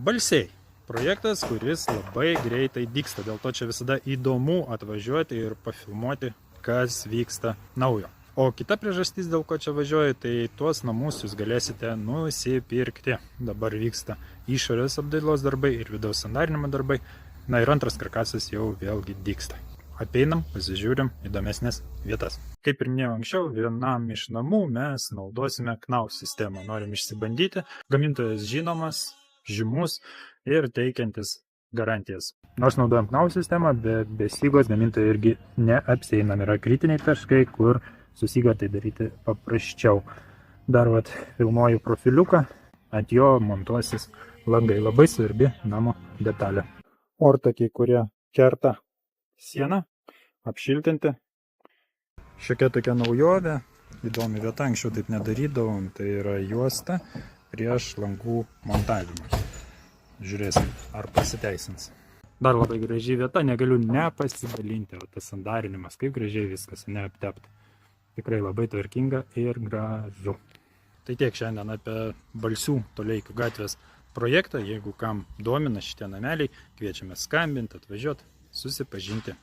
Balsiai. Projektas, kuris labai greitai dygsta, dėl to čia visada įdomu atvažiuoti ir pafilmuoti, kas vyksta naujo. O kita priežastis, dėl ko čia važiuoju, tai tuos namus jūs galėsite nusipirkti. Dabar vyksta išorės apdailos darbai ir vidaus sandarinimo darbai. Na ir antras karkasas jau vėlgi dygsta. Apeinam, pasižiūrim įdomesnės vietas. Kaip ir minėjau anksčiau, vienam iš namų mes naudosime Knauf sistemą. Norim išsibandyti. Gamintojas žinomas, žymus ir teikiantis garantijas. Nors naudojam Knauf sistemą, bet be Sygos gamintojai irgi neapsieinam. Yra kritiniai taškai, kur su Syga tai daryti paprasčiau. Dar filmuoju profiliuką, ant jo montuosis langai. Labai svarbi namo detalė. Ortakiai, kurie kerta sieną, apšiltinti. Šiokia tokia naujovė, įdomi vieta, anksčiau taip nedarydavom, tai yra juosta prieš langų montavimą. Žiūrėsim, ar pasiteisins. Dar labai graži vieta, negaliu nepasidalinti, o tas sandarinimas, kaip gražiai viskas neaptepta. Tikrai labai tvarkinga ir gražu. Tai tiek šiandien apie Balsių Toleikių gatvės projektą. Jeigu kam domina šitie nameliai, kviečiame skambinti, atvažiuoti, susipažinti.